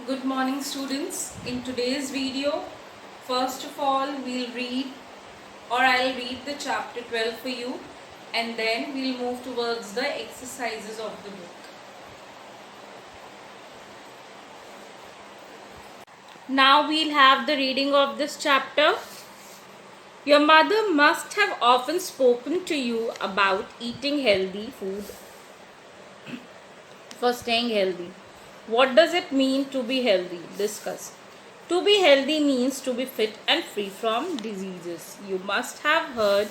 Good morning students. In today's video, first of all I'll read the chapter 12 for you, and then we'll move towards the exercises of the book. Now we'll have the reading of this chapter. Your mother must have often spoken to you about eating healthy food for staying healthy. What does it mean to be healthy? Discuss. To be healthy means to be fit and free from diseases. You must have heard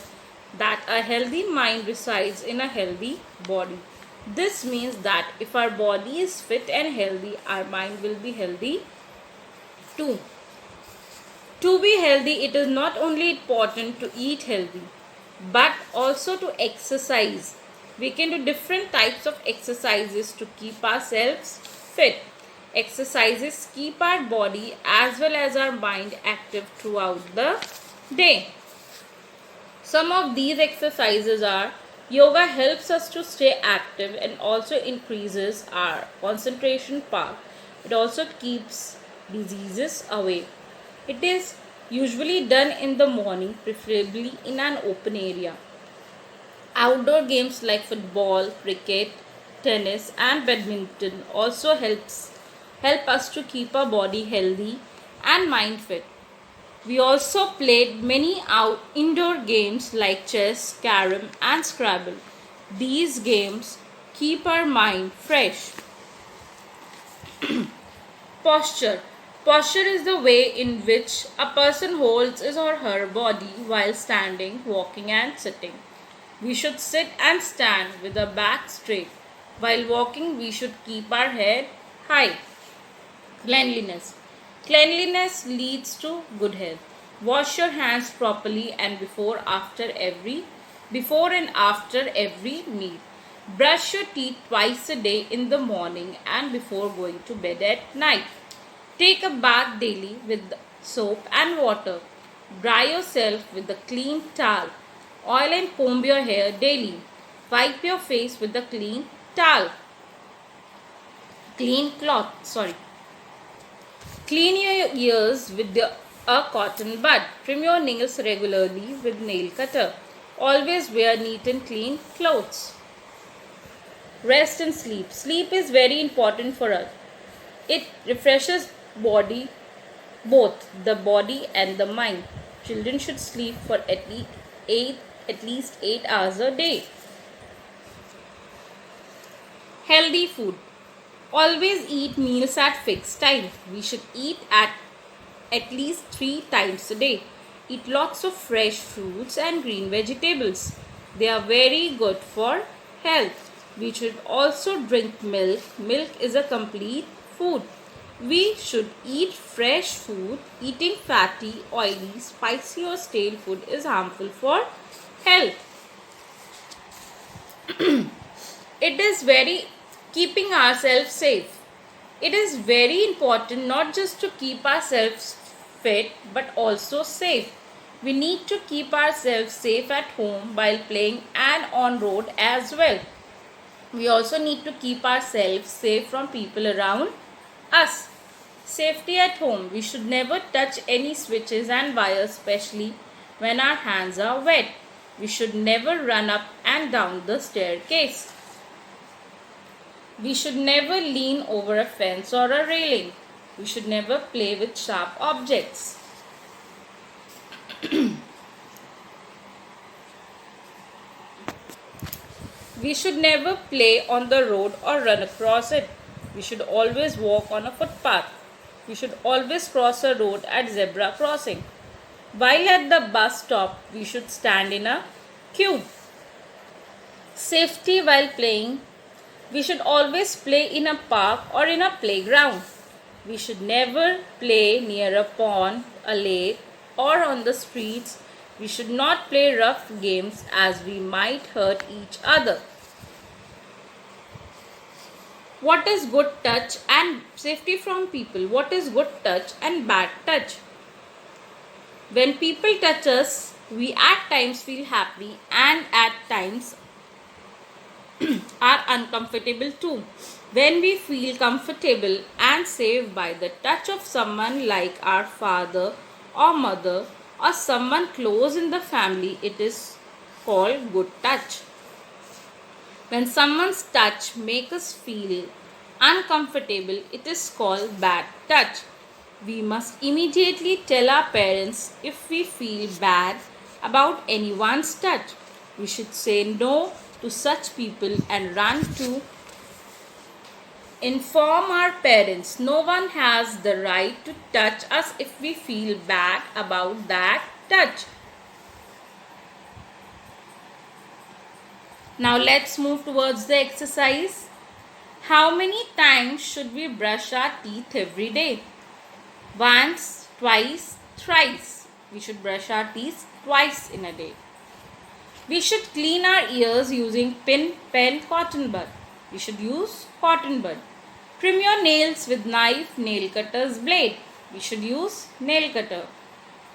that a healthy mind resides in a healthy body. This means that if our body is fit and healthy, our mind will be healthy too. To be healthy, it is not only important to eat healthy, but also to exercise. We can do different types of exercises to keep ourselves fit. Exercises keep our body as well as our mind active throughout the day. Some of these exercises are: yoga helps us to stay active and also increases our concentration power. It also keeps diseases away. It is usually done in the morning, preferably in an open area. Outdoor games like football, cricket, tennis and badminton also help us to keep our body healthy and mind fit. We also played many indoor games like chess, carom and Scrabble. These games keep our mind fresh. Posture. Posture is the way in which a person holds his or her body while standing, walking and sitting. We should sit and stand with our back straight. While walking, we should keep our head high. Cleanliness. Cleanliness leads to good health. Wash your hands properly and before and after every meal. Brush your teeth twice a day in the morning and before going to bed at night. Take a bath daily with soap and water. Dry yourself with a clean towel. Oil and comb your hair daily. Wipe your face with a clean towel. Clean your ears with a cotton bud. Trim your nails regularly with nail cutter. Always wear neat and clean clothes. Rest and sleep. Sleep is very important for us. It refreshes both the body and the mind. Children should sleep for at least 8 hours a day. Healthy food. Always eat meals at fixed time. We should eat at least 3 times a day. Eat lots of fresh fruits and green vegetables. They are very good for health. We should also drink milk. Milk is a complete food. We should eat fresh food. Eating fatty, oily, spicy or stale food is harmful for health. It is keeping ourselves safe. It is very important not just to keep ourselves fit but also safe. We need to keep ourselves safe at home while playing and on road as well. We also need to keep ourselves safe from people around us. Safety at home. We should never touch any switches and wires, especially when our hands are wet. We should never run up and down the staircase. We should never lean over a fence or a railing. We should never play with sharp objects. We should never play on the road or run across it. We should always walk on a footpath. We should always cross a road at zebra crossing. While at the bus stop, we should stand in a queue. Safety while playing. We should always play in a park or in a playground. We should never play near a pond, a lake, or on the streets. We should not play rough games as we might hurt each other. What is good touch and safety from people? What is good touch and bad touch? When people touch us, we at times feel happy and at times are uncomfortable too. When we feel comfortable and safe by the touch of someone like our father or mother or someone close in the family, it is called good touch. When someone's touch makes us feel uncomfortable, it is called bad touch. We must immediately tell our parents if we feel bad about anyone's touch. We should say no to such people and run to inform our parents. No one has the right to touch us if we feel bad about that touch. Now let's move towards the exercise. How many times should we brush our teeth every day? Once, twice, thrice. We should brush our teeth twice in a day. We should clean our ears using pin, pen, cotton bud. We should use cotton bud. Trim your nails with knife, nail cutter's blade. We should use nail cutter.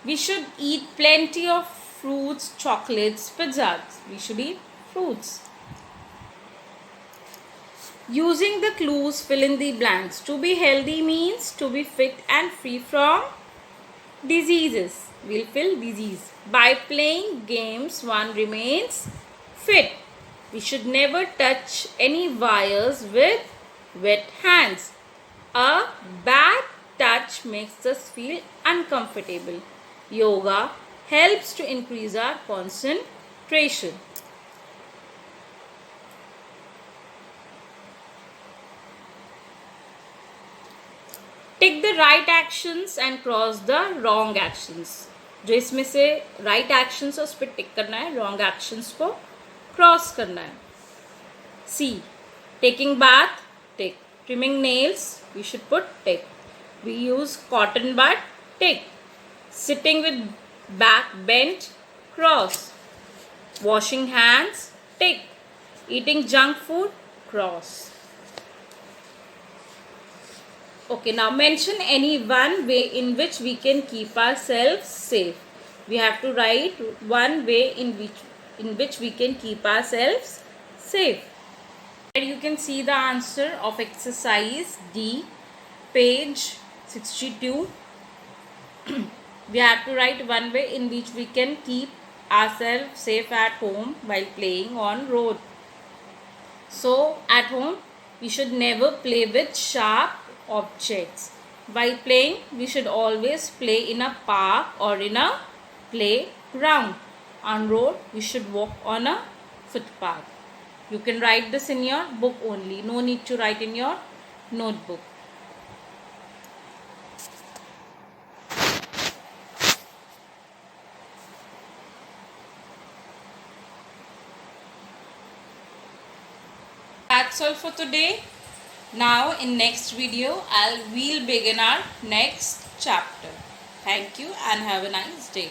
We should eat plenty of fruits, chocolates, pizzas. We should eat fruits. Using the clues, fill in the blanks. To be healthy means to be fit and free from diseases. We'll fill disease. By playing games, one remains fit. We should never touch any wires with wet hands. A bad touch makes us feel uncomfortable. Yoga helps to increase our concentration. Tick the right actions and cross the wrong actions. जो इसमें से right actions है उस पर टिक करना है, wrong actions को cross करना है. See, taking bath, tick. Trimming nails, we should put tick. We use cotton bud, tick. Sitting with back bent, cross. Washing hands, tick. Eating junk food, cross. Okay, now mention any one way in which we can keep ourselves safe. We have to write one way in which we can keep ourselves safe. Here you can see the answer of exercise D, page 62. We have to write one way in which we can keep ourselves safe at home while playing on road. So at home we should never play with sharp objects. While playing, we should always play in a park or in a playground. On road, we should walk on a footpath. You can write this in your book only. No need to write in your notebook. That's all for today. Now in next video we'll begin our next chapter. Thank you and have a nice day.